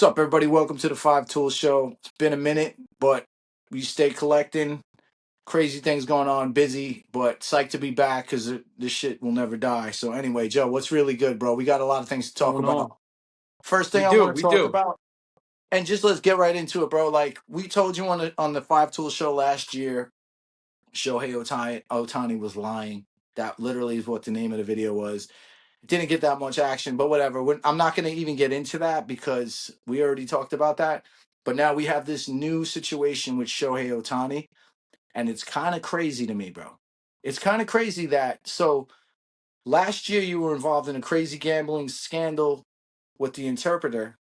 What's up, everybody? Welcome to the Five Tool Show. It's been a minute, but we stay collecting. Crazy things going on, busy, but psyched to be back because this shit will never die. So, anyway, Joe, what's really good, bro? We got a lot of things to talk Going about. on. First thing We I do, want to we talk do. about, and just let's get right into it, bro. Like we told you on the Five Tool Show last year, Shohei Otani was lying. That literally is what the name of the video was. Didn't get that much action, but whatever. I'm not going to even get into that because we already talked about that. But now we have this new situation with Shohei Otani, and it's kind of crazy to me, bro. It's kind of crazy that last year you were involved in a crazy gambling scandal with the interpreter,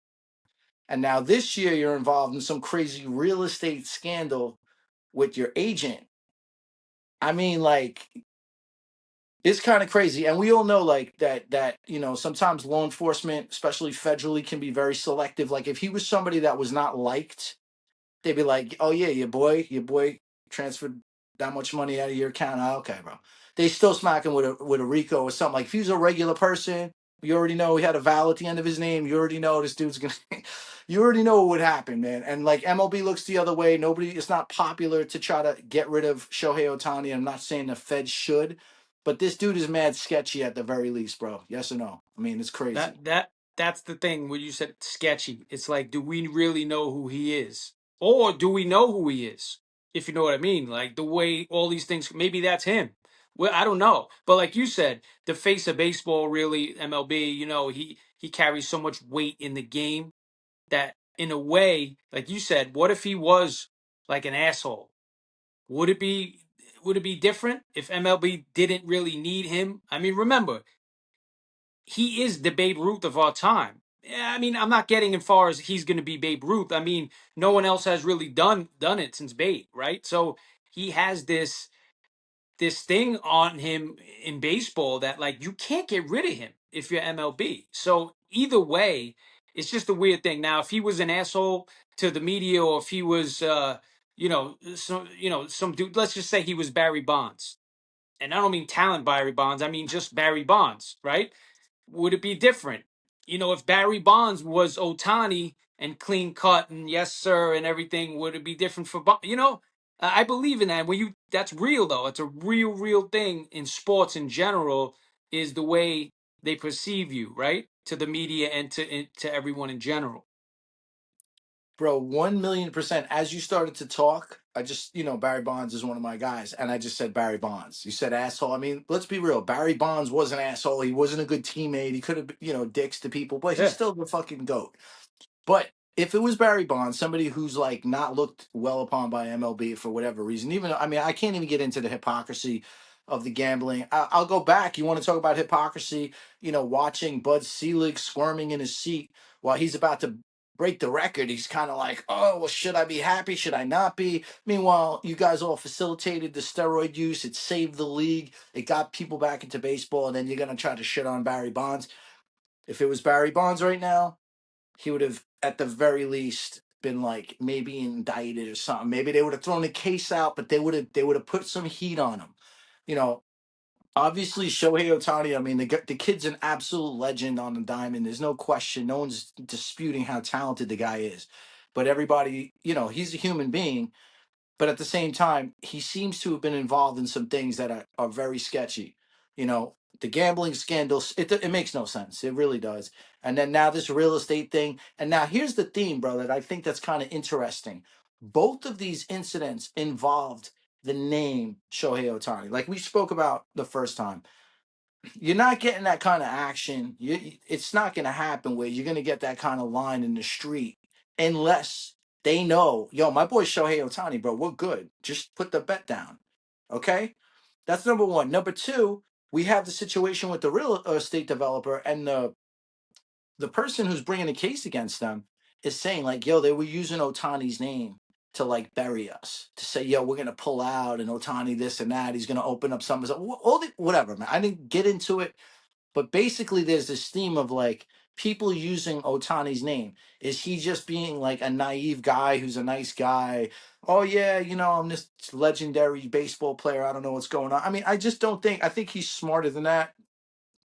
and now this year you're involved in some crazy real estate scandal with your agent. I mean, like it's kind of crazy, and we all know like that sometimes law enforcement, especially federally, can be very selective. Like if he was somebody that was not liked, they'd be like, oh yeah, your boy transferred that much money out of your account. Ah, okay, bro. They still smack him with a RICO or something. Like if he was a regular person, you already know he had a vowel at the end of his name. You already know this dude's gonna you already know what would happen, man. And like MLB looks the other way. Nobody, it's not popular to try to get rid of Shohei Otani. I'm not saying the Fed should, but this dude is mad sketchy at the very least, bro. Yes or no? I mean, it's crazy. That's the thing when you said sketchy. It's like, do we really know who he is? Or do we know who he is? If you know what I mean. Like the way all these things, maybe that's him. Well, I don't know. But like you said, the face of baseball, really, MLB, he carries so much weight in the game that in a way, like you said, what if he was like an asshole? Would it be would it be different if MLB didn't really need him? I mean, remember, he is the Babe Ruth of our time. Yeah, I mean, I'm not getting as far as he's going to be Babe Ruth. I mean, no one else has really done it since Babe, right? So he has this thing on him in baseball that like you can't get rid of him if you're MLB. So either way, it's just a weird thing. Now, if he was an asshole to the media, or if he was, some dude. Let's just say he was Barry Bonds, and I don't mean talent Barry Bonds. I mean just Barry Bonds, right? Would it be different? If Barry Bonds was Otani and clean cut and yes sir and everything, would it be different for Bonds? I believe in that. That's real though. It's a real thing in sports in general. Is the way they perceive you, right? To the media and to everyone in general. Bro, 1,000,000%. As you started to talk, I just, Barry Bonds is one of my guys, and I just said Barry Bonds. You said asshole. I mean, let's be real. Barry Bonds was an asshole. He wasn't a good teammate. He could have, dicks to people, but he's Yeah. still the fucking GOAT. But if it was Barry Bonds, somebody who's like not looked well upon by MLB for whatever reason, even I mean, I can't even get into the hypocrisy of the gambling. I'll go back. You want to talk about hypocrisy? Watching Bud Selig squirming in his seat while he's about to break the record. He's kind of like, oh, well, should I be happy? Should I not be? Meanwhile, you guys all facilitated the steroid use. It saved the league. It got people back into baseball, and then you're gonna try to shit on Barry Bonds. If it was Barry Bonds right now, he would have at the very least been like maybe indicted or something. Maybe they would have thrown the case out, but they would have put some heat on him. You know, obviously Shohei Otani. I mean, the kid's an absolute legend on the diamond. There's no question. No one's disputing how talented the guy is. But everybody, he's a human being, but at the same time, he seems to have been involved in some things that are very sketchy. The gambling scandals, it makes no sense. It really does. And then now this real estate thing. And now here's the theme, bro, that I think that's kind of interesting. Both of these incidents involved the name Shohei Otani. Like we spoke about the first time, you're not getting that kind of action. It's not going to happen where you're going to get that kind of line in the street unless they know, yo, my boy Shohei Otani, bro, we're good. Just put the bet down. Okay? That's number one. Number two, we have the situation with the real estate developer and the person who's bringing a case against them is saying like, yo, they were using Otani's name to like bury us, to say, yo, we're gonna pull out and Otani this and that. He's gonna open up some whatever, man. I didn't get into it, but basically, there's this theme of like people using Otani's name. Is he just being like a naive guy who's a nice guy? Oh yeah, I'm this legendary baseball player. I don't know what's going on. I mean, I just don't think. I think he's smarter than that,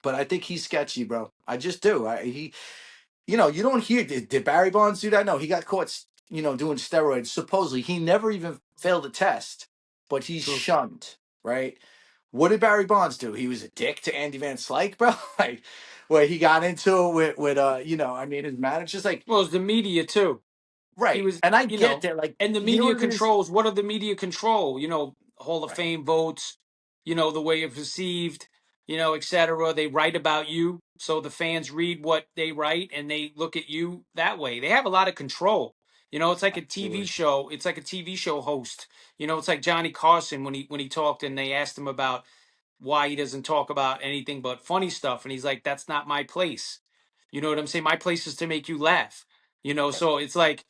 but I think he's sketchy, bro. I just do. you don't hear, did Barry Bonds do that? No, he got caught, doing steroids. Supposedly, he never even failed a test, but he's True. shunned, right? What did Barry Bonds do? He was a dick to Andy Van Slyke, bro. Like, where he got into it with I mean, his manager's like, Well, it's the media too. He right. was, And I you get know, that, like, and the you know media what it is? controls. What are the media control? Hall of Right. Fame votes. The way it's perceived. etc. They write about you, so the fans read what they write and they look at you that way. They have a lot of control. It's like a TV Absolutely. show. It's like a TV show host. It's like Johnny Carson when he talked and they asked him about why he doesn't talk about anything but funny stuff, and he's like, "That's not my place." You know what I'm saying? My place is to make you laugh. So it's like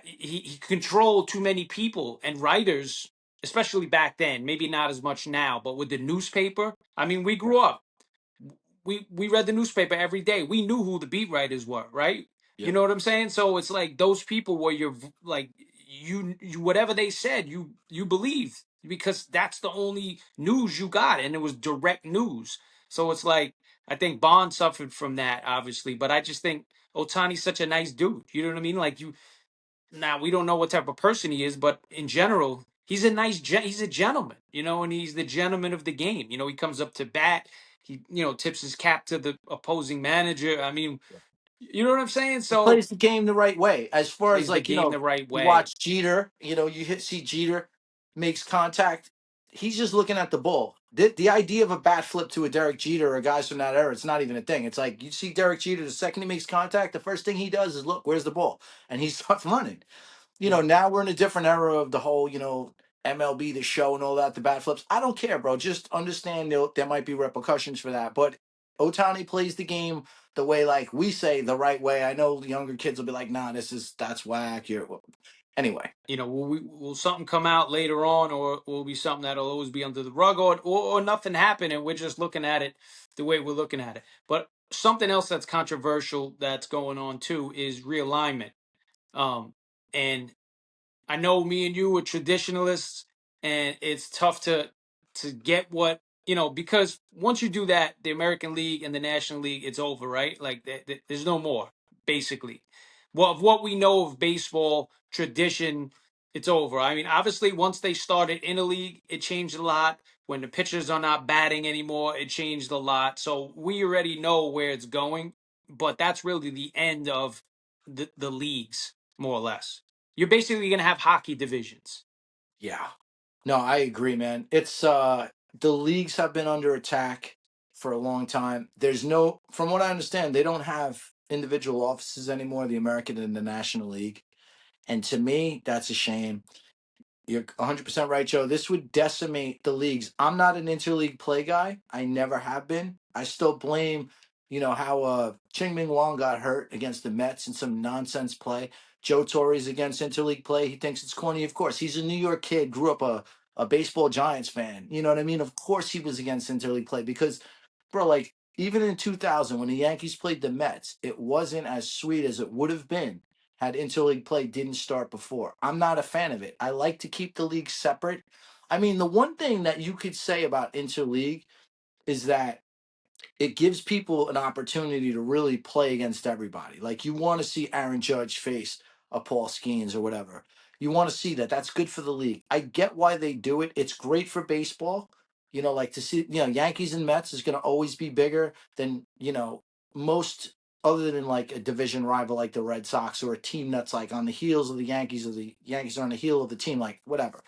he controlled too many people and writers, especially back then. Maybe not as much now, but with the newspaper. I mean, we Right. grew up. We read the newspaper every day. We knew who the beat writers were, right? You Yep. know what I'm saying? So it's like those people were your like you whatever they said, you believed because that's the only news you got, and it was direct news. So it's like I think Bond suffered from that, obviously, but I just think Otani's such a nice dude. You know what I mean? Like you now we don't know what type of person he is, but in general, he's a he's a gentleman, and he's the gentleman of the game. He comes up to bat, he tips his cap to the opposing manager. I mean, you know what I'm saying? He So plays the game the right way. As far as plays the like, game the right you way. watch Jeter, see Jeter makes contact. He's just looking at the ball. The idea of a bat flip to a Derek Jeter or guys from that era, it's not even a thing. It's like you see Derek Jeter, the second he makes contact, the first thing he does is look, where's the ball? And he starts running. Yeah. Now we're in a different era of the whole, MLB, the show and all that, the bat flips. I don't care, bro. Just understand there might be repercussions for that. But Otani plays the game the way, like we say, the right way. I know younger kids will be like, nah, that's whack. Anyway. Will something come out later on, or will be something that'll always be under the rug, or nothing happen, and we're just looking at it the way we're looking at it. But something else that's controversial that's going on too is realignment. And I know me and you are traditionalists, and it's tough to get because once you do that, the American League and the National League, it's over, right? Like there's no more, basically. Well, of what we know of baseball tradition, it's over. I mean, obviously, once they started in a league, it changed a lot. When the pitchers are not batting anymore, it changed a lot. So we already know where it's going, but that's really the end of the leagues, more or less. You're basically going to have hockey divisions. Yeah. No, I agree, man. It's the leagues have been under attack for a long time. There's no From what I understand, they don't have individual offices anymore, the American and the National League. And to me, that's a shame. You're 100% right, Joe. This would decimate the leagues. I'm not an interleague play guy. I never have been. I still blame, how Ching Ming Wong got hurt against the Mets in some nonsense play. Joe Torre's against interleague play. He thinks it's corny. Of course, he's a New York kid, grew up a baseball Giants fan. You know what I mean? Of course he was against interleague play because, bro, like, even in 2000 when the Yankees played the Mets, it wasn't as sweet as it would have been had interleague play didn't start before. I'm not a fan of it. I like to keep the leagues separate. I mean, the one thing that you could say about interleague is that it gives people an opportunity to really play against everybody. Like you want to see Aaron Judge face a Paul Skeens or whatever. You want to see that. That's good for the league. I get why they do it. It's great for baseball. Like to see, Yankees and Mets is going to always be bigger than, most other than like a division rival like the Red Sox or a team that's like on the heels of the Yankees or the Yankees are on the heel of the team, like whatever.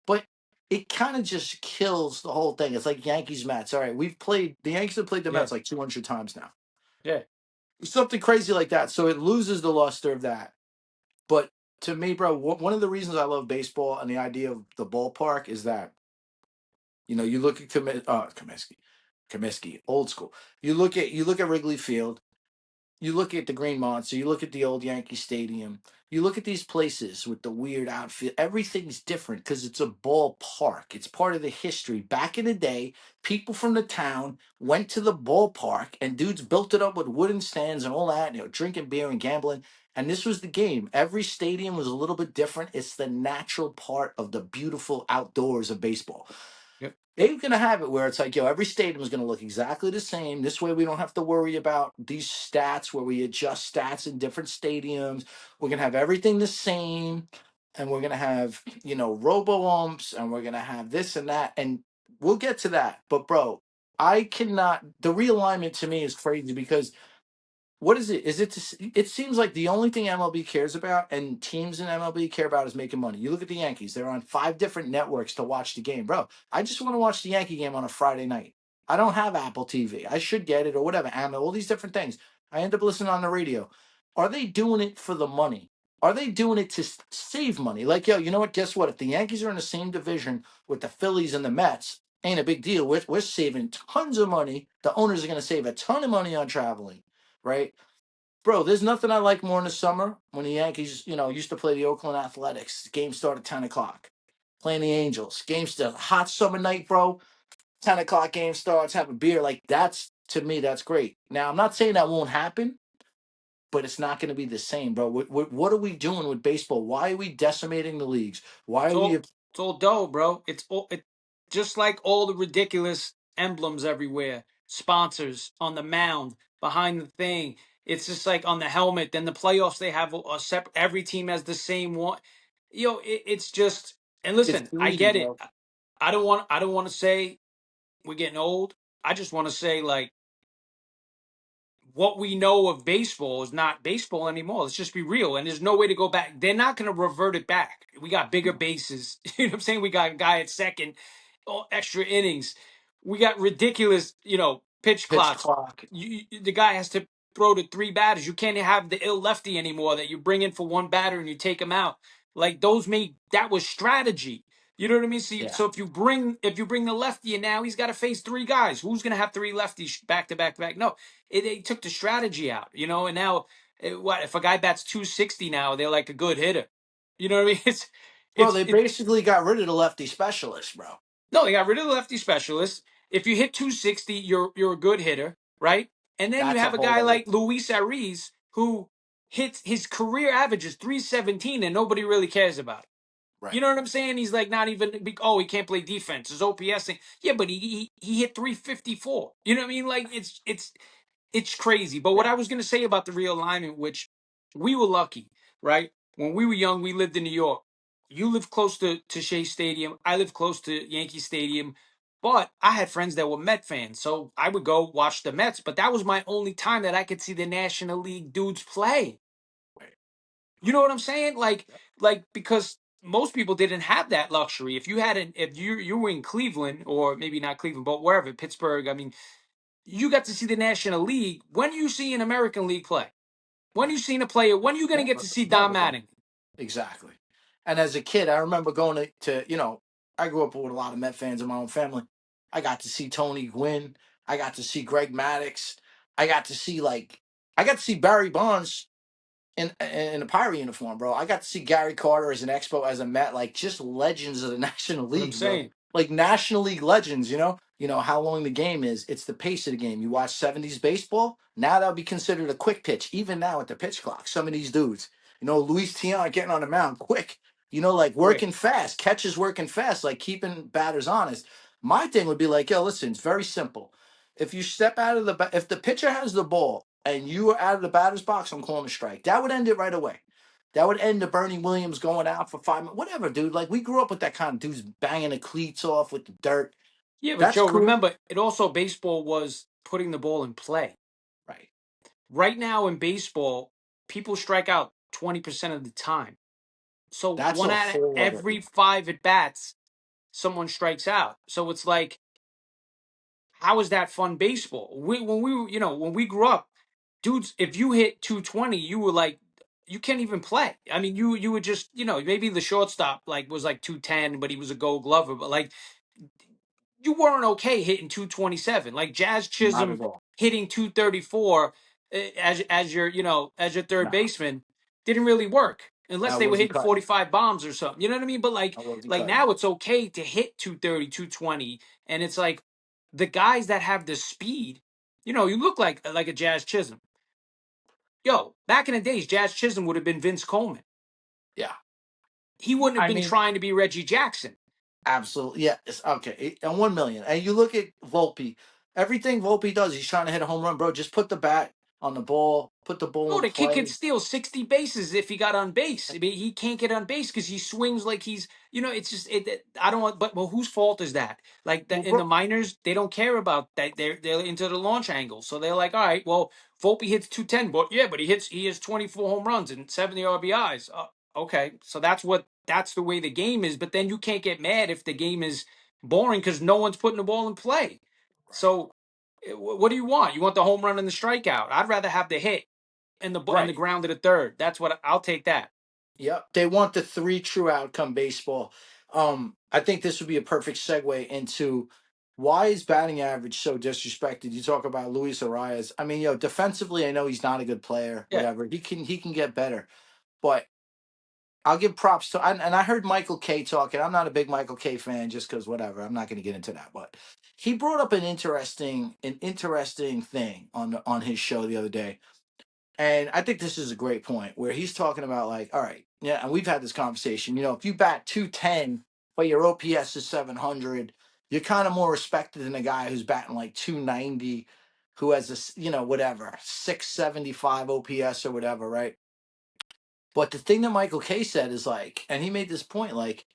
But it kind of just kills the whole thing. It's like Yankees Mets. All right, the Yankees have played the Yeah, Mets like 200 times now. yeah. Something crazy like that. So it loses the luster of that. But to me, bro, one of the reasons I love baseball and the idea of the ballpark is that you look at Comiskey, old school. You look at Wrigley Field. You look at the Green Monster, you look at the old Yankee Stadium, you look at these places with the weird outfit. Everything's different because it's a ballpark. It's part of the history. Back in the day, people from the town went to the ballpark and dudes built it up with wooden stands and all that, drinking beer and gambling. And this was the game. Every stadium was a little bit different. It's the natural part of the beautiful outdoors of baseball. Yep. They're gonna have it where it's like, yo, every stadium is gonna look exactly the same. This way, we don't have to worry about these stats where we adjust stats in different stadiums. We're gonna have everything the same, and we're gonna have robo umps, and we're gonna have this and that, and we'll get to that. But bro, I cannot. The realignment to me is crazy because what is it? Is it? It seems like the only thing MLB cares about and teams in MLB care about is making money. You look at the Yankees; they're on 5 different networks to watch the game, bro. I just want to watch the Yankee game on a Friday night. I don't have Apple TV. I should get it or whatever. And all these different things. I end up listening on the radio. Are they doing it for the money? Are they doing it to save money? Like, yo, you know what? Guess what? If the Yankees are in the same division with the Phillies and the Mets, ain't a big deal. We're saving tons of money. The owners are going to save a ton of money on traveling, right? Bro, there's nothing I like more in the summer when the Yankees, used to play the Oakland Athletics. Game start at 10 o'clock. Playing the Angels. Game start, hot summer night, bro. 10 o'clock game starts, have a beer. Like, that's, to me, that's great. Now, I'm not saying that won't happen, but it's not going to be the same, bro. What are we doing with baseball? Why are we decimating the leagues? Why It's are we. all dough, bro. It just like all the ridiculous emblems everywhere, sponsors on the mound, behind the thing. It's just like on the helmet. Then the playoffs they have a separate. Every team has the same one. It's just. And It's listen, I greedy, get it. bro. I don't want to say we're getting old. I just want to say like what we know of baseball is not baseball anymore. Let's just be real. And there's no way to go back. They're not going to revert it back. We got bigger bases. You know what I'm saying? We got a guy at second, extra innings. We got ridiculous, pitch Pitch clocks. clock. The guy has to throw to 3 batters. You can't have the ill lefty anymore that you bring in for one batter and you take him out. Like that was strategy. You know what I mean? Yeah. So if you bring the lefty in now, he's got to face 3 guys. Who's going to have 3 lefties back to back to back? No, they took the strategy out, and now what if a guy bats 260 now? They're like a good hitter. You know what I mean? Bro, It's they it. basically got rid of the lefty specialist, bro. No, they got rid of the lefty specialist. If you hit 260, you're a good hitter, right? And then you That's a have a whole guy other like thing. Luis Ariz who hits his career average is 317 and nobody really cares about it. You Right. know what I'm saying? He's like not even. Oh, he can't play defense. His OPS thing. Yeah, but he hit 354. You know what I mean? Like it's crazy. But what Yeah. I was going to say about the realignment, which we were lucky, right? When we were young, we lived in New York. You live close to Shea Stadium. I live close to Yankee Stadium. But I had friends that were Met fans. So I would go watch the Mets. But that was my only time that I could see the National League dudes play. Right. You know Right. what I'm saying? Like because most people didn't have that luxury. If you were in Cleveland or maybe not Cleveland, but wherever, Pittsburgh, I mean, you got to see the National League. When you see an American League play, when you Right. seen a player, when you going to get Never, to see Don never, bro. Mattingly? Exactly. And as a kid, I remember going I grew up with a lot of Met fans in my own family. I got to see Tony Gwynn. I got to see Greg Maddux. I got to see I got to see Barry Bonds in a Pirate uniform, bro. I got to see Gary Carter as an Expo as a Met, like just legends of the National What I'm League, bro. saying. Like National League legends, you know. You know how long the game is. It's the pace of the game. You watch '70s baseball. Now that would be considered a quick pitch. Even now at the pitch clock, some of these dudes, Luis Tiant getting on the mound quick. Like Quick. working fast, catches working fast, like keeping batters honest. My thing would be like, yo, listen, it's very simple. If you step out of if the pitcher has the ball and you are out of the batter's box, I'm calling a strike. That would end it right away. That would end the Bernie Williams going out for 5 minutes. Whatever, dude. Like we grew up with that kind of dudes banging the cleats off with the dirt. Yeah, but That's Joe, cool. remember, it also baseball was putting the ball in play. Right. Right now in baseball, people strike out 20% of the time. So That's one a out of whole other. every five at bats, someone strikes out. So it's like, how is that fun baseball? When we grew up, dudes, if you hit 220, you were like, you can't even play. I mean, you would just, maybe the shortstop like was like 210, but he was a Gold Glover. But like, you weren't okay hitting 227. Like Jazz Not Chisholm at all. hitting 234 as your third Nah, baseman didn't really work unless that they were wasn't hitting cutting it. 45 bombs or something. You know what I mean? But like That wasn't like cutting now it. it's okay to hit 230, 220, and it's like the guys that have the speed, you look like a Jazz Chisholm. Yo, back in the days, Jazz Chisholm would have been Vince Coleman. Yeah. He wouldn't have I been mean, trying to be Reggie Jackson. Absolutely. Yeah. It's okay. And 1 million. And you look at Volpe. Everything Volpe does, he's trying to hit a home run, bro. Just put the bat on the ball, put the ball No, in the kid could play. steal 60 bases if he got on base. I mean, he can't get on base because he swings like he's, it's just, I don't want, but well, whose fault is that? Like Well, in the bro, minors, they don't care about that. They're into the launch angle. So they're like, all right, well, Volpe hits 210, but yeah, but he has 24 home runs and 70 RBIs. Okay. So that's the way the game is. But then you can't get mad if the game is boring because no one's putting the ball in play. So what do you want? You want the home run and the strikeout. I'd rather have the hit and the right. ground to the third. That's what I'll take that. Yep. They want the three true outcome baseball. I think this would be a perfect segue into why is batting average so disrespected? You talk about Luis Arias. I mean, defensively, I know he's not a good player, Yeah. whatever. He can get better. But I'll give props to and I heard Michael K talking. I'm not a big Michael K fan just because whatever. I'm not going to get into that, but he brought up an interesting thing on his show the other day, and I think this is a great point where he's talking about like, all right, yeah, and we've had this conversation. If you bat 210 but your OPS is 700, you're kind of more respected than a guy who's batting like 290, who has whatever 675 OPS or whatever, right? But the thing that Michael K said is like, and he made this point, like,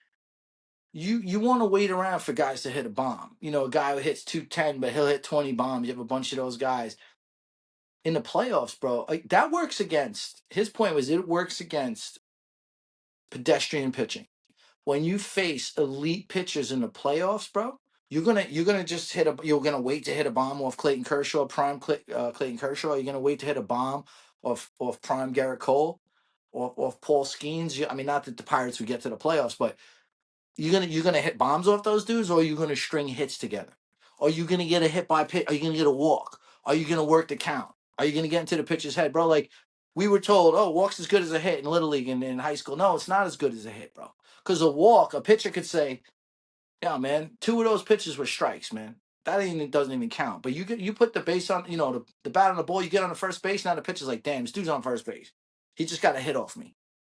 you want to wait around for guys to hit a bomb. A guy who hits 210, but he'll hit 20 bombs. You have a bunch of those guys in the playoffs, bro. Like, that works against his point was it works against pedestrian pitching. When you face elite pitchers in the playoffs, bro, you're gonna just you're gonna wait to hit a bomb off Clayton Kershaw, Clayton Kershaw. You're gonna wait to hit a bomb off prime Garrett Cole, or off Paul Skeens. I mean, not that the Pirates would get to the playoffs, but you're gonna hit bombs off those dudes, or are you gonna string hits together? Are you gonna get a hit by pitch? Are you gonna get a walk? Are you gonna work the count? Are you gonna get into the pitcher's head, bro? Like we were told, oh, walk's as good as a hit in little league and in high school. No, it's not as good as a hit, bro. Because a pitcher could say, yeah, man, two of those pitches were strikes, man. That even doesn't even count. But you put the base on, the bat on the ball, you get on the first base, now the pitcher's like, damn, this dude's on first base. He just got a hit off me.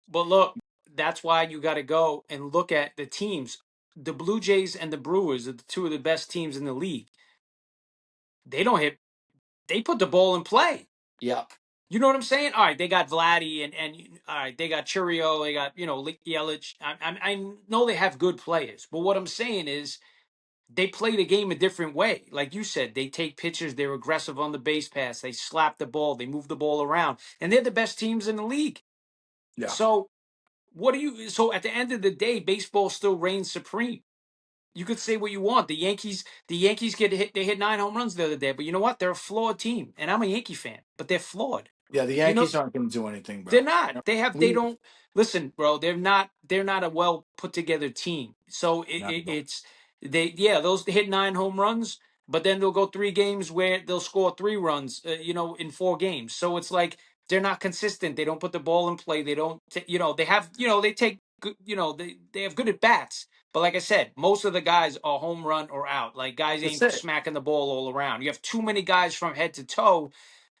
But look, that's why you got to go and look at the teams. The Blue Jays and the Brewers are the two of the best teams in the league. They don't hit. They put the ball in play. Yep. You know what I'm saying? All right, they got Vladdy and all right, they got Churio, they got Yelich. I know they have good players, but what I'm saying is they play the game a different way. Like you said, they take pitches, they're aggressive on the base pass, they slap the ball, they move the ball around, and they're the best teams in the league. Yeah. So so at the end of the day, baseball still reigns supreme. You could say what you want. The Yankees they hit 9 home runs the other day, but you know what? They're a flawed team. And I'm a Yankee fan, but they're flawed. Yeah, the You know, Yankees aren't going to do anything, they're bro. not. They We don't listen, bro. They're not a well put together team. So not at all. it's those hit 9 home runs, but then they'll go 3 games where they'll score 3 runs, in 4 games. So it's like they're not consistent. They don't put the ball in play. They don't, they have, they take good, they have good at bats. But like I said, most of the guys are home run or out. Like guys That's ain't it. smacking the ball all around. You have too many guys from head to toe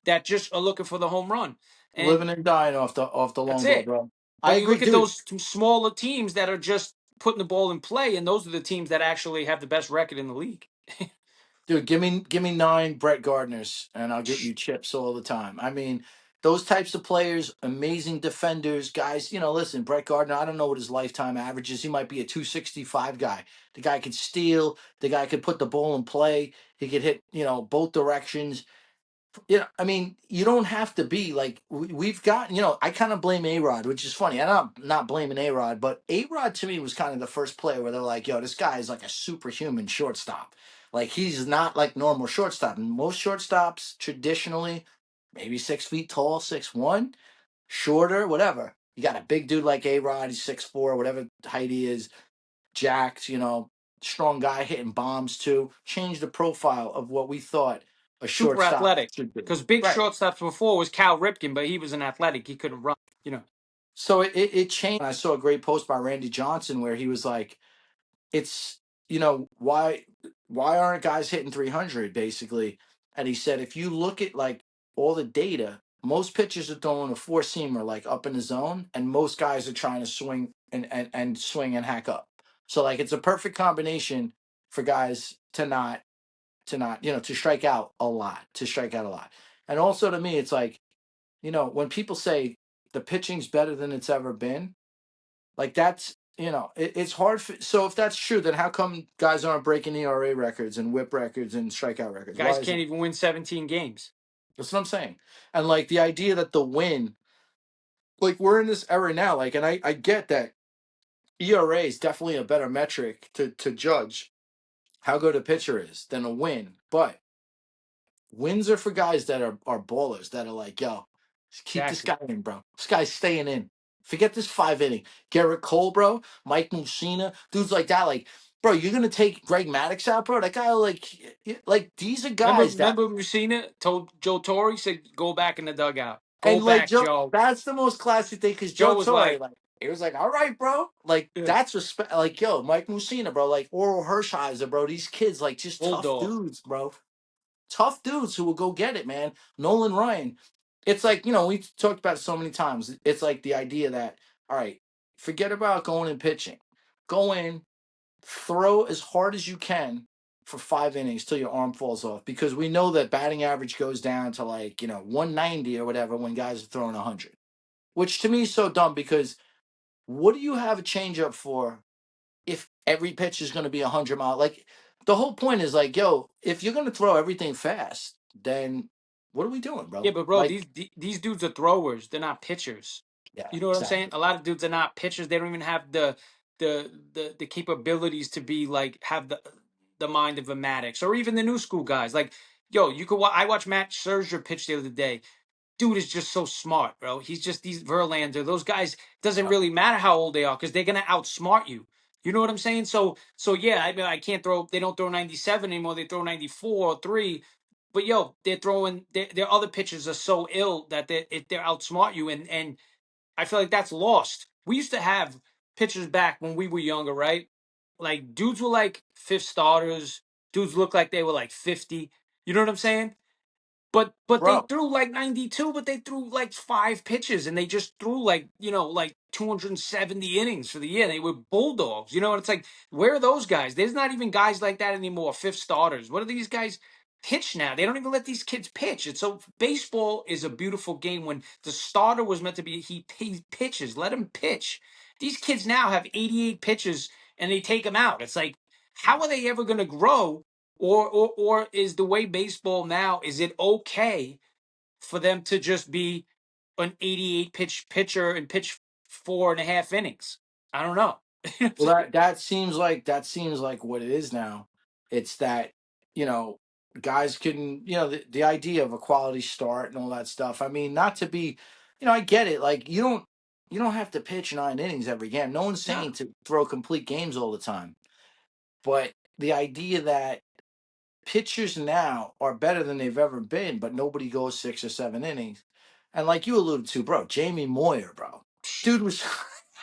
that just are looking for the home run. And Living and dying off the that's long ball, it. bro. I But you agree, look at dude. those smaller teams that are just putting the ball in play, and those are the teams that actually have the best record in the league. Dude, give me 9 Brett Gardners, and I'll get you chips all the time. I mean, those types of players, amazing defenders, guys. Listen, Brett Gardner. I don't know what his lifetime average is. He might be a 265 guy. The guy could steal. The guy could put the ball in play. He could hit, both directions. I mean, you don't have to be like we've got. I kind of blame A Rod, which is funny. I'm not blaming A Rod, but A Rod to me was kind of the first player where they're like, "Yo, this guy is like a superhuman shortstop. Like he's not like normal shortstop. And most shortstops traditionally, maybe 6 feet tall, 6'1", shorter, whatever. You got a big dude like A Rod, he's 6'4", whatever height he is, jacked. Strong guy hitting bombs too. Changed the profile of what we thought a Super shortstop athletic. should be. Because big Right. shortstops before was Cal Ripken, but he was an athletic. He couldn't run. You know, So it changed. I saw a great post by Randy Johnson where he was like, "It's why aren't guys hitting 300 basically?" And he said, if you look at like all the data, most pitchers are throwing a four seamer like up in the zone, and most guys are trying to swing and swing and hack up. So like it's a perfect combination for guys to strike out a lot, to strike out a lot. And also to me, it's like, when people say the pitching's better than it's ever been, like it's hard. So if that's true, then how come guys aren't breaking ERA records and WHIP records and strikeout records? Guys Why is can't it? even win 17 games. That's what I'm saying. And like the idea that the win, like we're in this era now, like, and I get that ERA is definitely a better metric to judge how good a pitcher is than a win. But wins are for guys that are ballers that are like, yo, just keep this Exactly. guy in, bro. This guy's staying in. Forget this 5 inning. Garrett Cole, bro. Mike Mussina, dudes like that. Like, bro, you're gonna take Greg Maddux out, bro. That guy, like these are Remember, guys that, remember Messina told Joe Torre, he said, "Go back in the dugout. Go and like back, Joe. Joe." That's the most classic thing because Joe Joe was Torre, like, like, he was like, all right, bro. Like yeah, that's respect. Like, yo, Mike Mussina, bro. Like Oral Hershiser, bro. These kids, like, just tough bulldog. dudes, bro. Tough dudes who will go get it, man. Nolan Ryan. It's like, we've talked about it so many times. It's like the idea that, all right, forget about going and pitching. Go in, throw as hard as you can for 5 innings till your arm falls off. Because we know that batting average goes down to like, 190 or whatever when guys are throwing 100. Which to me is so dumb because what do you have a changeup for if every pitch is going to be 100 mile? Like the whole point is like, yo, if you're going to throw everything fast, then what are we doing, Yeah, bro? but bro, Like, these dudes are throwers. They're not pitchers. yeah, You know what I'm saying? exactly. A lot of dudes are not pitchers. They don't even have the capabilities to be like have the mind of a Maddox or even the new school guys. Like, yo, you could. I watched Matt Scherzer pitch the other day. Dude is just so smart, bro. He's just these Verlander. Those guys doesn't Yep. really matter how old they are because they're gonna outsmart you. You know what I'm saying? So yeah, I mean, I can't throw. They don't throw 97 anymore. They throw 94 or three. But yo, they're throwing. Their other pitchers are so ill that they're outsmart you, and I feel like that's lost. We used to have pitchers back when we were younger, right? Like dudes were like fifth starters. Dudes looked like they were like 50. You know what I'm saying? But they Bro. threw like 92, but they threw like five pitches and they just threw like, like 270 innings for the year. They were bulldogs. You know, and it's like, where are those guys? There's not even guys like that anymore, fifth starters. What are these guys pitch now? They don't even let these kids pitch. It's so baseball is a beautiful game when the starter was meant to be he pitches. Let him pitch. These kids now have 88 pitches and they take them out. It's like, how are they ever going to grow? Or is the way baseball now, is it okay for them to just be an 88 pitch pitcher and pitch 4.5 innings? I don't know. Well, that seems like what it is now. It's that, you know, guys can, the idea of a quality start and all that stuff. I mean, not to be, I get it. Like you don't have to pitch 9 innings every game. No one's No. saying to throw complete games all the time. But the idea that pitchers now are better than they've ever been, but nobody goes 6 or 7 innings. And like you alluded to, bro, Jamie Moyer, bro, dude was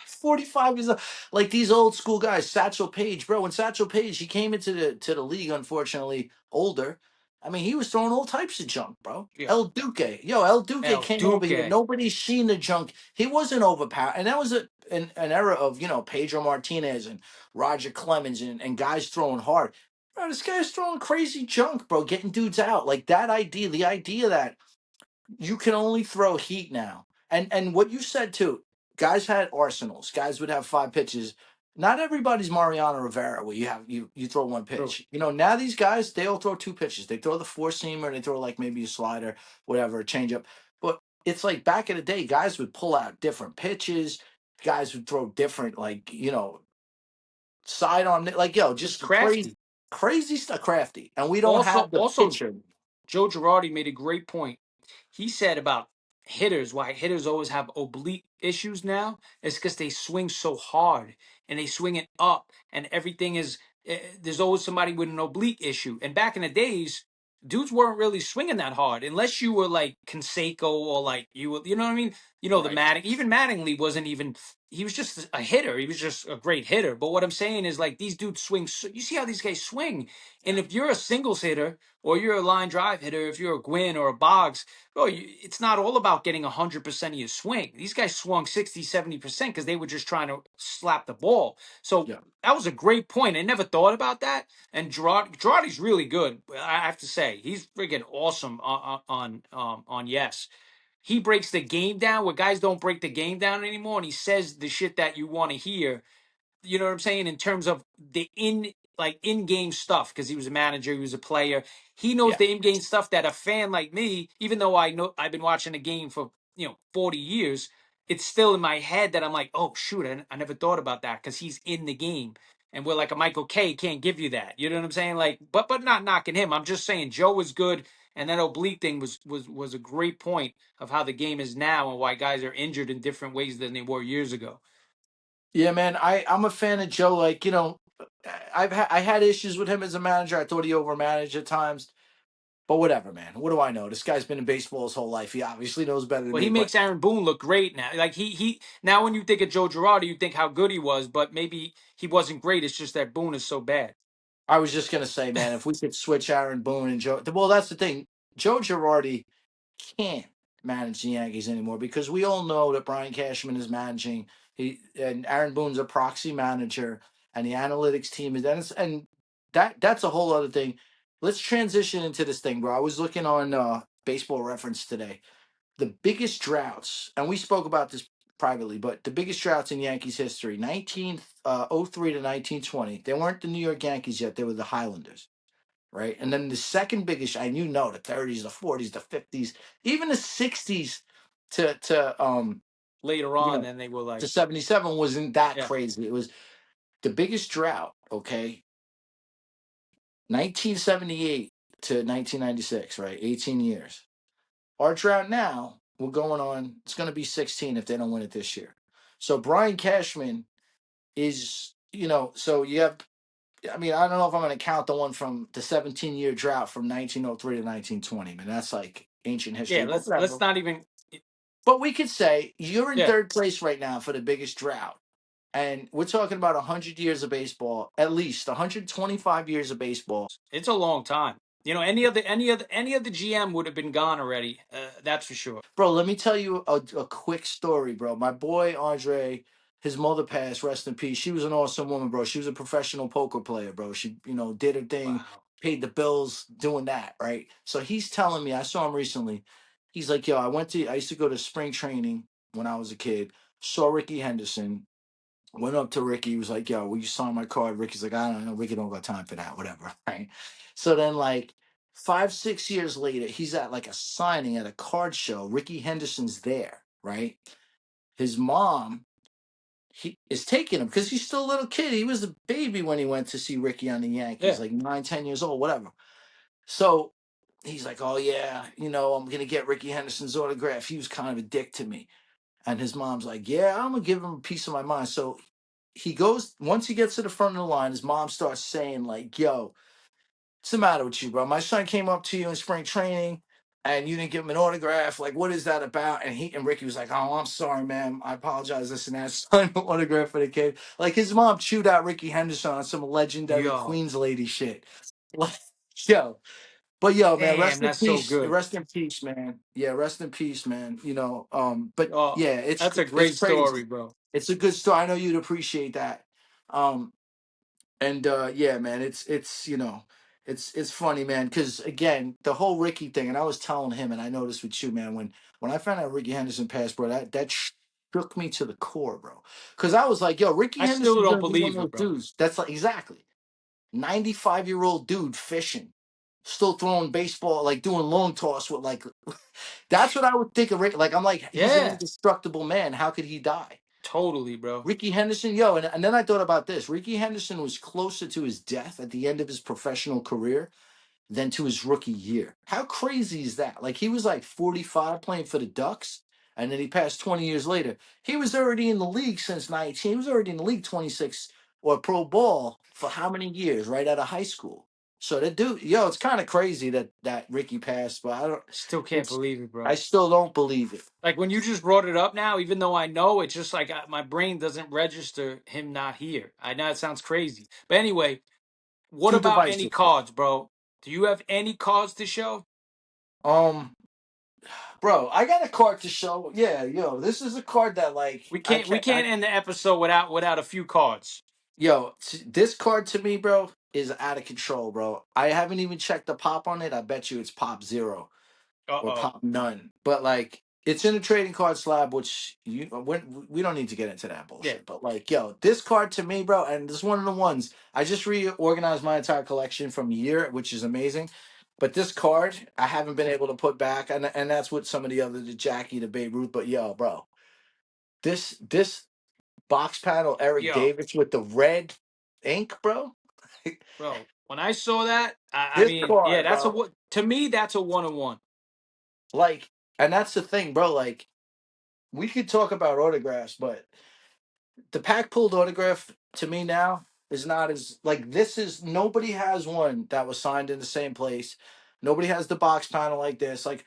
45 years old. Like these old school guys, Satchel Paige, bro. When Satchel Paige, he came into the league, unfortunately, older. I mean, he was throwing all types of junk, bro. Yeah. El Duque, El Duque El came over here. Duque. Nobody's seen the junk. He wasn't overpowered, and that was an era of Pedro Martinez and Roger Clemens and guys throwing hard. Bro, this guy's throwing crazy junk, bro, getting dudes out. Like that idea, the idea that you can only throw heat now. And what you said too, guys had arsenals. Guys would have 5 pitches. Not everybody's Mariano Rivera where you throw one True. pitch. Now these guys, they all throw 2 pitches. They throw the four seamer, they throw like maybe a slider, whatever, a changeup. But it's like back in the day, guys would pull out different pitches. Guys would throw different, like, side on it, like, yo, It's just crafty. crazy stuff, crafty. And we don't Also, have the also pitcher. Joe Girardi made a great point. He said about hitters, why hitters always have oblique issues now is because they swing so hard and they swing it up, and everything is there's always somebody with an oblique issue. And back in the days, dudes weren't really swinging that hard unless you were like Conseco or like you know what I mean. You know, the Right. Matting, even Mattingly wasn't even, he was just a hitter. He was just a great hitter. But what I'm saying is, like, these dudes swing. You see how these guys swing. And if you're a singles hitter or you're a line drive hitter, if you're a Gwynn or a Boggs, bro, it's not all about getting 100% of your swing. These guys swung 60, 70% because they were just trying to slap the ball. So Yeah. that was a great point. I never thought about that. And Girardi's really good. I have to say, he's freaking awesome on Yes. He breaks the game down where guys don't break the game down anymore, and he says the shit that you want to hear. You know what I'm saying? In terms of the in game stuff, because he was a manager, he was a player. He knows Yeah. the in game stuff that a fan like me, even though I know I've been watching the game for 40 years, it's still in my head that I'm like, oh shoot, I never thought about that because he's in the game. And we're like a Michael K can't give you that. You know what I'm saying? Like, but not knocking him. I'm just saying Joe was good, and that oblique thing was a great point of how the game is now and why guys are injured in different ways than they were years ago. Yeah, man. I'm a fan of Joe. Like, I had issues with him as a manager. I thought he overmanaged at times. But whatever, man. What do I know? This guy's been in baseball his whole life. He obviously knows better than Well, he me. But makes Aaron Boone look great now. Like he now when you think of Joe Girardi, you think how good he was, but maybe he wasn't great. It's just that Boone is so bad. I was just gonna say, man, if we could switch Aaron Boone and Joe, well, that's the thing. Joe Girardi can't manage the Yankees anymore because we all know that Brian Cashman is managing. He and Aaron Boone's a proxy manager, and the analytics team is and that's a whole other thing. Let's transition into this thing, bro. I was looking on Baseball Reference today. The biggest droughts, and we spoke about this privately, but the biggest droughts in Yankees history, 1903 to 1920. They weren't the New York Yankees yet; they were the Highlanders, right? And then the second biggest, and the 30s, the 40s, the 50s, even the 60s to Later you on, know then they were like, to 77 wasn't that yeah, crazy. It was the biggest drought, okay? 1978 to 1996, right? 18 years. Our drought now, we're going on, it's going to be 16 if they don't win it this year. So Brian Cashman is, so you have, I mean, I don't know if I'm going to count the one from the 17-year drought from 1903 to 1920, man. That's like ancient yeah. history, but Let's whatever. not even, But we could say you're in yeah. third place right now for the biggest drought. And we're talking about 100 years of baseball, at least 125 years of baseball. It's a long time. Any other GM would have been gone already. That's for sure. Bro, let me tell you a quick story, bro. My boy Andre, his mother passed, rest in peace. She was an awesome woman, bro. She was a professional poker player, bro. She, did her thing, Wow. paid the bills, doing that, right? So he's telling me, I saw him recently. He's like, yo, I used to go to spring training when I was a kid, saw Ricky Henderson, went up to Ricky, was like, yo, will you sign my card? Ricky's like, I don't know, Ricky don't got time for that, whatever. Right. So then like 5, 6 years later, he's at like a signing at a card show. Ricky Henderson's there, right? His mom he is taking him because he's still a little kid. He was a baby when he went to see Ricky on the Yankees, Yeah. like 9, 10 years old, whatever. So he's like, oh yeah, I'm gonna get Ricky Henderson's autograph. He was kind of a dick to me. And his mom's like, yeah, I'm gonna give him a piece of my mind. So he goes, once he gets to the front of the line, his mom starts saying, like, yo, what's the matter with you, bro? My son came up to you in spring training and you didn't give him an autograph. Like, what is that about? And Ricky was like, oh, I'm sorry, ma'am. I apologize. This and that. Signed an autograph for the kid. Like his mom chewed out Ricky Henderson on some legendary Yo. Queens lady shit. Like, yo. But yo, man, Damn, rest in that's so peace. good. Rest in peace, man. Yeah, rest in peace, man. But Oh, yeah, it's that's a it's great story, crazy. bro. It's a good story. I know you'd appreciate that. Um, and yeah, man, it's funny, man, because again, the whole Ricky thing, and I was telling him, and I noticed with you, man, when I found out Ricky Henderson passed, bro, that shook me to the core, bro. Because I was like, yo, Ricky I still Henderson's don't gonna be one of believe those it, bro. dudes. That's like exactly 95-year-old dude fishing, still throwing baseball, like doing long toss with like. That's what I would think of Rick. Like I'm like, he's an Yeah, indestructible man. How could he die? totally, bro. Ricky Henderson, yo, and then I thought about this. Ricky Henderson was closer to his death at the end of his professional career than to his rookie year. How crazy is that? Like he was like 45 playing for the Ducks, and then he passed 20 years later. He was already in the league since 19. He was already in the league 26 or pro ball for how many years, right out of high school? So that dude, yo, it's kind of crazy that Ricky passed, but I don't. Still can't It's believe it, I bro. still don't believe it. Like when you just brought it up now, even though I know, it's just like my brain doesn't register him not here. I know it sounds crazy, but anyway, what Too about any divisive. cards, bro? Do you have any cards to show? Um, bro, I got a card to show. Yeah, yo, this is a card that like We I can't we can't. I can't end the episode without a few cards. Yo, this card to me, bro, is out of control, bro. I haven't even checked the pop on it. I bet you it's pop zero Uh or oh. pop none. But like, it's in a trading card slab, which we don't need to get into that Yeah. bullshit. But like, yo, this card to me, bro, and this is one of the ones I just reorganized my entire collection from year, which is amazing. But this card, I haven't been able to put back, and that's with some of the Jackie, the Babe Ruth. But yo, bro, this box panel Eric Yo, Davis with the red ink, bro. bro. When I saw that, I This mean, yeah, card, that's a bro. what to me. That's a 1-on-1. Like, and that's the thing, bro. Like, we could talk about autographs, but the pack pulled autograph to me now is not as like this is nobody has one that was signed in the same place. Nobody has the box panel like this. Like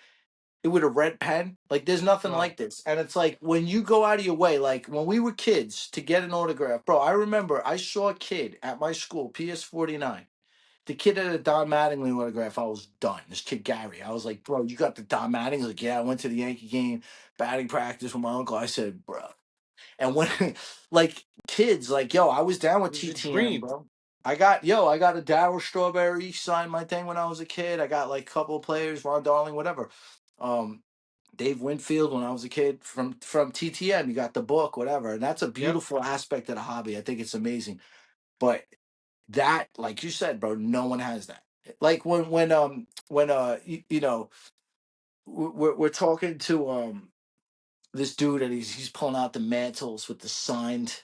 it with a red pen. Like there's nothing Bro, like this. And it's like when you go out of your way, like when we were kids to get an autograph, bro. I remember I saw a kid at my school, PS49. The kid had a Don Mattingly autograph. I was done. This kid Gary. I was like, bro, you got the Don Mattingly? Like, yeah, I went to the Yankee game, batting practice with my uncle. I said, bro. And when like kids, like, yo, I was down with it was a TTM, dream. bro. I got a Darryl Strawberry signed my thing when I was a kid. I got like a couple of players, Ron Darling, whatever. Um, Dave Winfield when I was a kid from TTM. You got the book, whatever, and that's a Yep. beautiful aspect of the hobby. I think it's amazing. But that, like you said, bro, no one has that. Like when you know we're talking to this dude and he's pulling out the mantles with the signed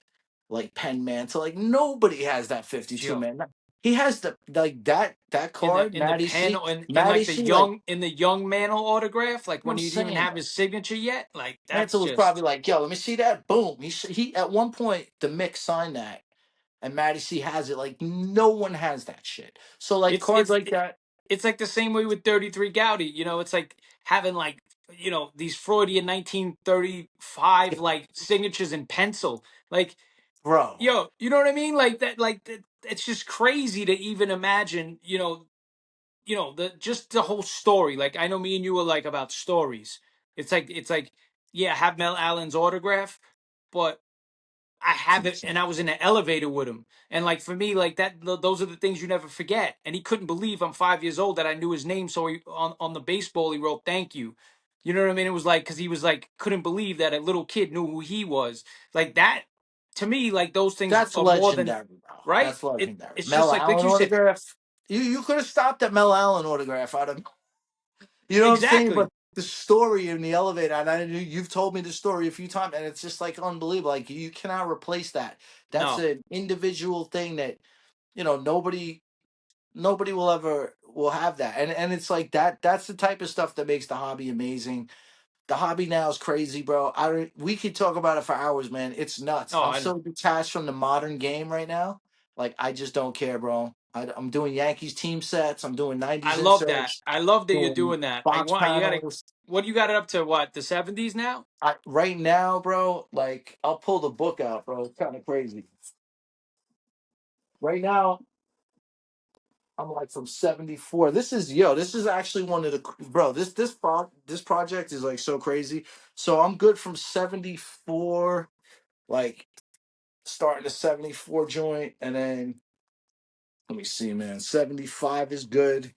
like pen mantle. Like nobody has that 52 Yo. man. He has the like that In the card, in the Matty pen C. in like Matty the C, like young in the young Mantle autograph, like I'm when he didn't even saying, have bro. his signature yet, like that's Mantle was probably just like, yo, let me see that. Boom. He at one point the mix signed that and Matty C has it. Like no one has that shit. So like it's cards it's like that, it's like the same way with 33 Gaudy. It's like having like these Freudian 1935 like signatures in pencil. Like bro. you know what I mean? Like that. Like that, it's just crazy to even imagine. The just the whole story. Like I know me and you were like about stories. It's like yeah, I have Mel Allen's autograph, but I It's have it, and insane. I was in an elevator with him, and like for me, like that, those are the things you never forget. And he couldn't believe I'm 5 years old that I knew his name. So he on the baseball he wrote "Thank you." You know what I mean? It was like because he was like couldn't believe that a little kid knew who he was. Like that to me, like those things That's are more than legendary, bro. right. That's It legendary. it's just Mel like Allen you said autograph. You could have stopped at Mel Allen autograph out of you know what I'm saying? But exactly. the story in the elevator, and I you've told me the story a few times, and it's just like unbelievable. Like you cannot replace that. That's No, an individual thing that nobody will have that. And it's like that's the type of stuff that makes the hobby amazing. The hobby now is crazy, bro. I don't. We could talk about it for hours, man. It's nuts. no, I'm I know. so detached from the modern game right now. Like I just don't care, bro. I'm doing Yankees team sets. I'm doing I '90s love that. inserts. I love that you're Doing doing that. I box want you got to. panels. What you got it up to? What the 70s now? Right now, bro. Like I'll pull the book out, bro. It's kind of crazy. Right now, I'm like from '74. This is yo. This is actually one of the bro. This project is like so crazy. So I'm good from '74. Like starting the 74 joint, and then let me see, man. 75 is good.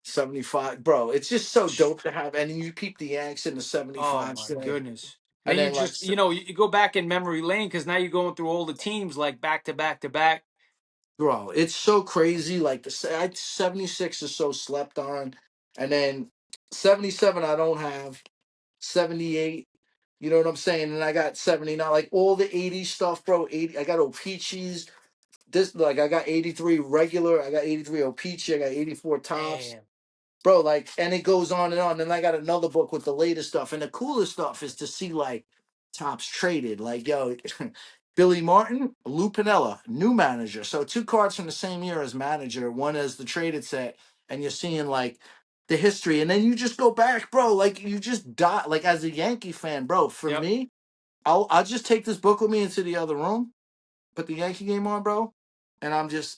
75, bro. It's just so dope to have, and you keep the Yanks in the Oh 75 my set, goodness. and Man, you then like just you go back in memory lane because now you're going through all the teams like back to back to back. bro, it's so crazy. Like 76 is so slept on, and then 77 I don't have. 78, you know what I'm saying? And I got 79, like all the 80s stuff, bro. 80, I got O-Peaches. This like I got 83 regular, I got 83 O-Peachy, I got 84 tops. Damn. Bro, like, and it goes on and on. Then I got another book with the latest stuff. And the coolest stuff is to see like tops traded. Like, yo, Billy Martin, Lou Piniella, new manager. So two cards from the same year as manager, one as the traded set, and you're seeing like the history, and then you just go back, bro. Like you just die. Like as a Yankee fan, bro. For Yep. me, I'll just take this book with me into the other room, put the Yankee game on, bro, and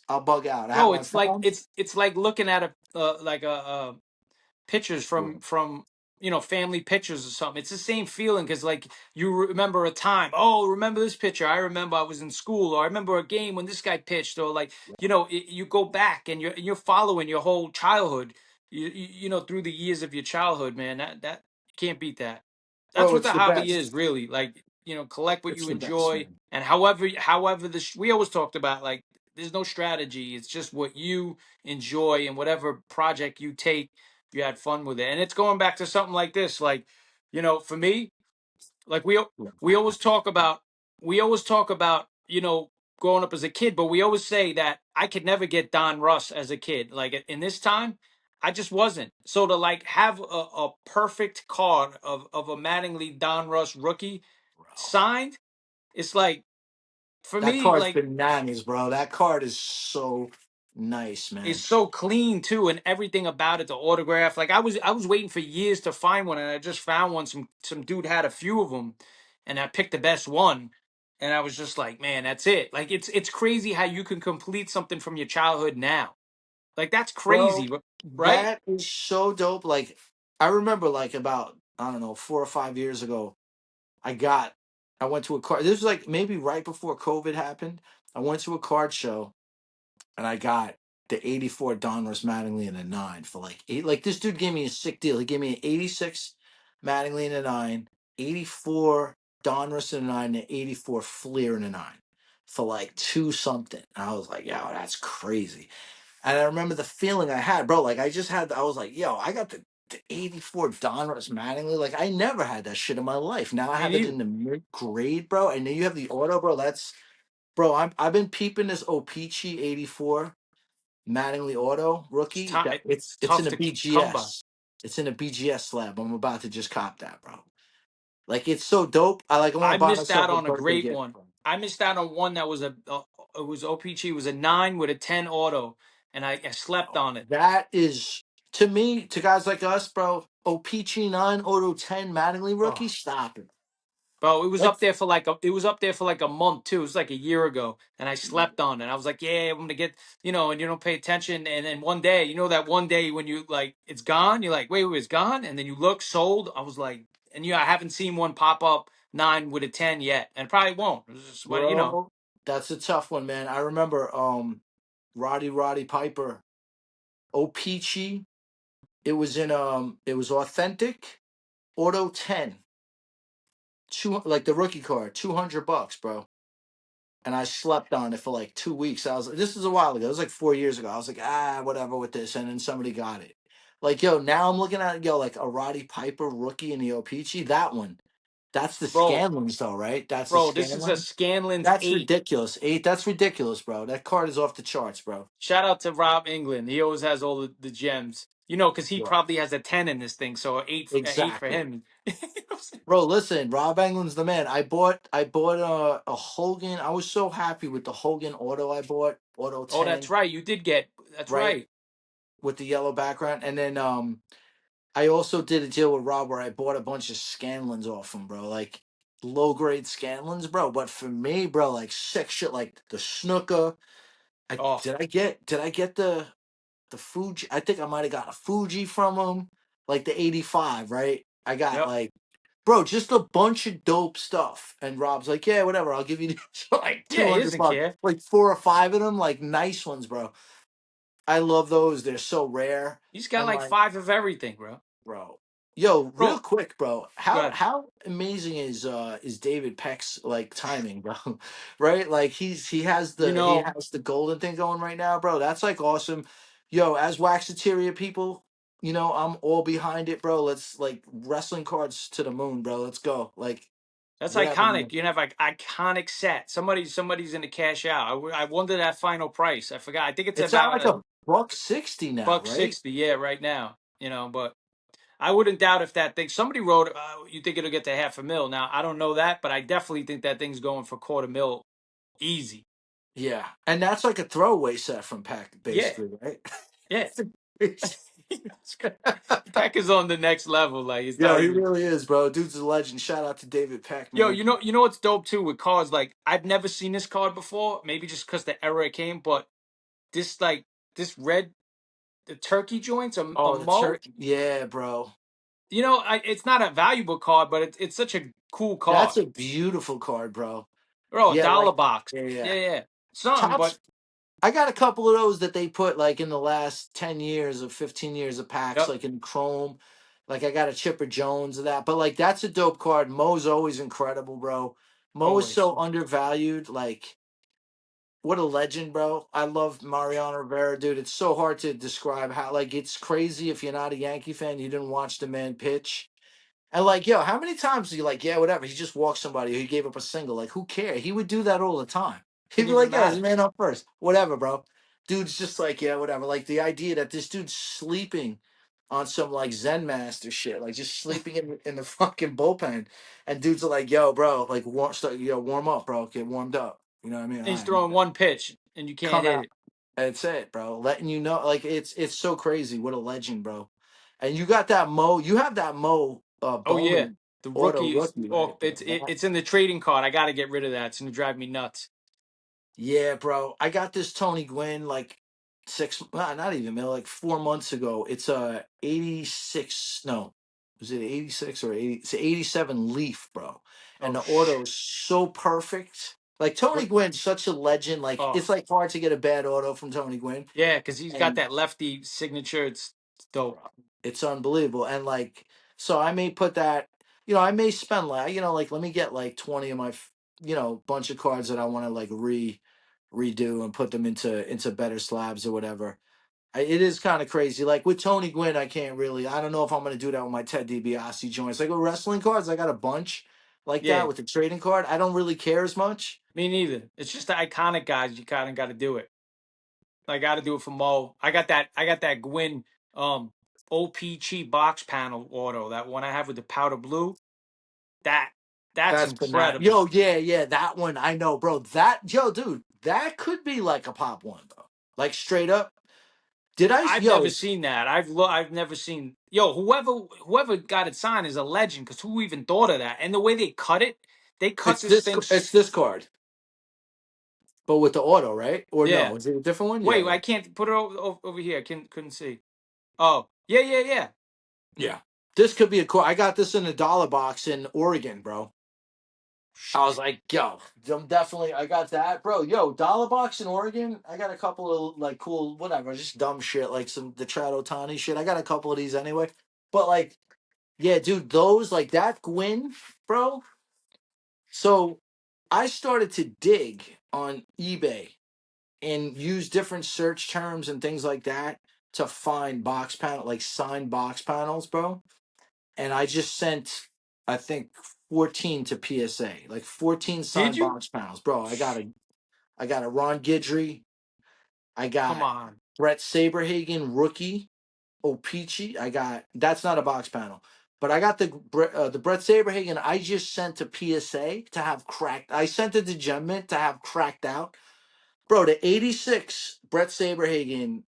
I'll bug out. I have Bro, my it's like phone. it's like looking at a like a pictures from family pictures or something. It's the same feeling because like you remember a time. Oh, remember this picture? I remember I was in school, or I remember a game when this guy pitched, or like you go back and you're following your whole childhood. Through the years of your childhood, man. That you can't beat that. That's Bro, what it's the the hobby is best. really. Like collect what It's you the best, enjoy, man. and however we always talked about like. There's no strategy. It's just what you enjoy and whatever project you take you had fun with it. And it's going back to something like this. Like, for me, like we always talk about growing up as a kid, but we always say that I could never get Don Russ as a kid. Like in this time, I just wasn't. So to like have a perfect card of a Mattingly Don Russ rookie Bro. signed, it's like for That me, card's like bananas, bro. That card is so nice, it's man. so clean too, and everything about it, the autograph. Like I was waiting for years to find one, and I just found one. Some dude had a few of them, and I picked the best one, and I was just like, man, that's it. Like it's crazy how you can complete something from your childhood now. Like that's Bro, crazy, right? that is so dope. Like, I remember, like, about, I don't know, 4 or 5 years ago, I got, I went to a card. This was like maybe right before COVID happened. I went to a card show and I got the 84 Donruss Mattingly in a nine for like eight. Like, this dude gave me a sick deal. He gave me an 86 Mattingly in a nine, 84 Donruss in a nine, and 84 Fleer in a nine for like two something. And I was like, yo, that's crazy. And I remember the feeling I had, bro. Like I was like, yo, I got the 84 Donruss Mattingly. Like I never had that shit in my life. Now I Me have it neither. in the mid grade, bro. And then you have the auto, bro. Bro, I've been peeping this Opeachy 84 Mattingly auto rookie. That It's it's tough in a to come by. BGS. It's in a BGS slab. I'm about to just cop that, bro. Like it's so dope. I want I to buy missed myself out a on a birthday great gift. one. I missed out on one that was it was OPG. It was a 9 with a 10 auto, and I slept on it. That is, to me, to guys like us, bro. Opeachy 9 auto 10 Mattingly rookie. Oh. Stop it. Bro, it was Like, up there for like it was up there for like a month too. It was like a year ago, and I slept on it. I was like, yeah, I'm gonna get, and you don't pay attention. And then one day, that one day when you like it's gone, you're like, wait, it's gone, and then you look sold. I was like, and I haven't seen one pop up 9 with a 10 yet, and probably won't. It was just what. bro, that's a tough one, man. I remember Roddy Piper, Opeachy. It was authentic, auto 10, like the rookie card, $200, bro. And I slept on it for like 2 weeks. This was a while ago. It was like 4 years ago. I was like, whatever with this. And then somebody got it. Like, yo, now I'm looking at it, yo, like a Roddy Piper rookie in the Opeachy. That one. That's the Bro, Scanlons, though, right? That's the bro, this is a Scanlon. Scanlon's That's 8. ridiculous. Eight. That's ridiculous, bro. That card is off the charts, bro. Shout out to Rob England. He always has all the gems. Because he Bro. probably has a 10 in this thing, so a eight for Exactly. him. You know what I'm saying? Bro, listen, Rob Englund's the man. I bought a Hogan. I was so happy with the Hogan auto I bought, auto Oh, that's 10, right. You did get. That's right? right. With the yellow background. And then I also did a deal with Rob where I bought a bunch of Scanlons off him, bro. Like low grade Scanlons, bro. But for me, bro, like sick shit like the snooker. I Oh, did I get the Fuji? I think I might have got a Fuji from him, like the 85, right? I got yep. like, bro, just a bunch of dope stuff. And Rob's like, yeah, whatever, I'll give you these for like Yeah, two he hundred doesn't bucks, care. like 4 or 5 of them, like nice ones, bro. I love those. They're so rare. He's got And like like, 5 of everything, bro. bro, yo, real Bro, quick, bro, go how ahead. how amazing is David Peck's like timing, bro? Right? Like You he know, has the golden thing going right now, bro. That's like awesome. Yo, as Waxateria people, I'm all behind it, bro. Let's like wrestling cards to the moon, bro. Let's go. Like that's whatever, iconic. man. You have like iconic set. Somebody's gonna cash out. I wonder that final price. I forgot. I think it's It's at about like a a buck 60 now, buck right? 60. Yeah, right now. But I wouldn't doubt if that thing. Somebody wrote. You think it'll get to half a mil? Now I don't know that, but I definitely think that thing's going for quarter mil Easy. Yeah, and that's like a throwaway set from Pack, Yeah, basically, right? yeah. It's It's good. Peck is on the next level. Like it's Yo, not he even. really is, bro. Dude's a legend. Shout out to David Peck, Yo, man. you know what's dope too with cards? Like I've never seen this card before. Maybe just because the era it came, but this like this red the turkey joints a Oh, the mo. turkey. Yeah, bro. You know, it's not a valuable card, but it's such a cool That's card, a beautiful card, bro. bro. A Yeah, dollar like box. yeah, Yeah, yeah. yeah. Some, Tops. but I got a couple of those that they put like in the last 10 years or 15 years of packs, yep, like in Chrome. Like I got a Chipper Jones of that. But like that's a dope card. Mo's always incredible, bro. Mo is always. so undervalued. Like, what a legend, bro. I love Mariano Rivera, dude. It's so hard to describe how like it's crazy if you're not a Yankee fan, you didn't watch the man pitch. And like, yo, how many times do you like, yeah, whatever, he just walked somebody, he gave up a single. Like, who cares? He would do that all the time. He'd Didn't be even like, yeah, his matter. man up first. Whatever, bro. Dude's just like, yeah, whatever. Like the idea that this dude's sleeping on some like Zen master shit, like just sleeping in the fucking bullpen. And dudes are like, yo, bro, like warm up, bro. Get warmed up. You know what I mean? All And he's right. throwing one pitch, and you can't Come hit out. it. That's it, bro. Letting you know, like it's so crazy. What a legend, bro. And you got that Mo. You have that Mo Oh yeah, Bowman the auto rookie is. rookie, Oh, right, bro? it's in the trading card. I got to get rid of that. It's gonna drive me nuts. Yeah, bro. I got this Tony Gwynn like not even, man, like 4 months ago. It's a 86. No, was it 86 or 80? It's an 87 Leaf, bro. And Oh the auto is so perfect. Like Tony what? Gwynn's such a legend. Like Oh it's like hard to get a bad auto from Tony Gwynn. yeah, because he's got And that lefty signature. It's dope. it's unbelievable. And like, so I may put that, I may spend like, like let me get like 20 of my, bunch of cards that I want to like redo and put them into better slabs or whatever. It is kind of crazy. Like with Tony Gwynn, I can't really. I don't know if I'm gonna do that with my Ted DiBiase joints. Like with wrestling cards, I got a bunch like that. Yeah, With the trading card, I don't really care as much. me neither. It's just the iconic guys. You kind of got to do it. I got to do it for Mo. I got that Gwyn um OPC box panel auto. That one I have with the powder blue. That that's That's bananas. incredible. Yo, yeah, yeah, that one I know, bro. Dude, that could be like a pop one, bro. Like straight up. Did I? I've Yo, never seen that. I've never seen. Yo, whoever got it signed is a legend. Because who even thought of that? And the way they cut it's this this. thing. It's this card, but with the auto, right? Or Yeah. no? Is it a different one? Yeah, Wait, yeah, I can't put it over here. I couldn't see. Oh, yeah, yeah, yeah. yeah. This could be a car. I got this in a dollar box in Oregon, bro. I was like, yo, I'm definitely, I got that, bro. Yo, dollar box in Oregon. I got a couple of like cool, whatever, just dumb shit, like some the Trout Otani shit. I got a couple of these anyway. But like, yeah, dude, those like that Gwyn, bro. So I started to dig on eBay and use different search terms and things like that to find box panel, like signed box panels, bro. And I just sent, I think, 14 to PSA, like 14 Did signed you? box panels, bro. I got a Ron Guidry, I Come got on. Brett Saberhagen rookie, Opeachy. I got that's not a box panel, but I got the Brett Saberhagen. I just sent to PSA to have cracked. I sent it to Gem Mint to have cracked out, bro. The 86 Brett Saberhagen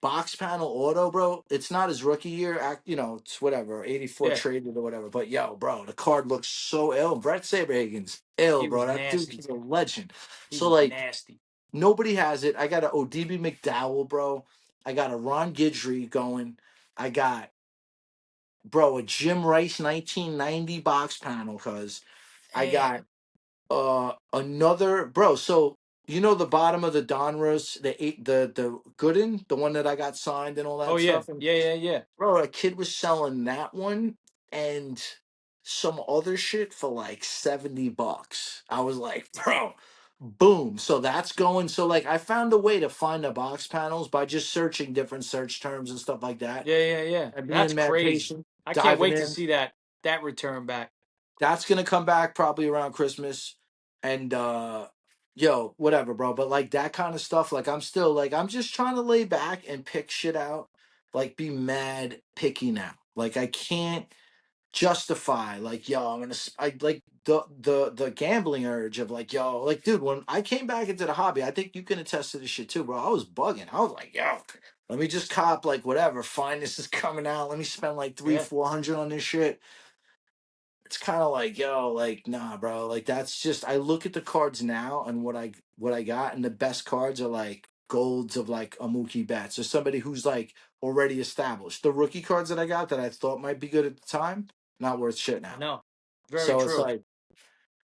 box panel auto, bro. It's not his rookie year. It's whatever, 84 Yeah, traded or whatever. But yo, bro, the card looks so ill. Brett Saberhagen's ill, he bro. was That dude nasty. is a legend. He So was like nasty. nobody has it. I got a ODB McDowell, bro. I got a Ron Guidry going. I got, bro, a Jim Rice 1990 box panel, cuz I got Damn. another, bro. So the bottom of the Donruss, the Gooden, the one that I got signed and all Oh that yeah, stuff. And yeah, yeah, yeah. bro, a kid was selling that one and some other shit for like $70. I was like, bro, boom. So that's going. So like I found a way to find the box panels by just searching different search terms and stuff like that. Yeah, yeah, yeah. And That's being mad crazy. patient, I can't diving wait to in. see that return back. That's gonna come back probably around Christmas. And yo, whatever, bro. But like that kind of stuff, like I'm still like I'm just trying to lay back and pick shit out. Like be mad picky now. Like I can't. justify like, yo, I like the gambling urge of like, yo, like, dude, when I came back into the hobby, I think you can attest to this shit too, bro. I was bugging. I was like, yo, let me just cop like whatever. Fine, this is coming out. Let me spend like three, Yeah. 400 on this shit. It's kind of like, yo, like, nah, bro. Like that's just I look at the cards now and what I got, and the best cards are like golds of like a Mookie Betts or somebody who's like already established. The rookie cards that I got that I thought might be good at the time, not worth shit I now. know. Very So it's true. like,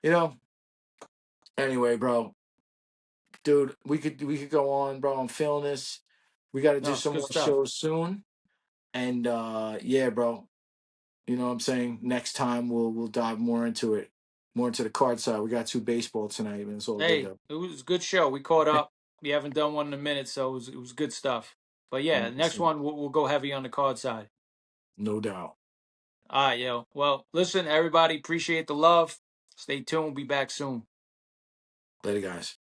you know, anyway, bro, dude, we could go on, bro. I'm feeling this. We got to do No, it's some good more stuff. shows soon, and yeah, bro. You know what I'm saying? Next time we'll dive more into it, more into the card side. We got two baseball tonight, and it's all good Hey, though. it was a good show. We caught up. We haven't done one in a minute, so it was good stuff. But yeah, next 100%. one we'll go heavy on the card side. No doubt. All right, yo. Well, listen, everybody, appreciate the love. Stay tuned. We'll be back soon. Later, guys.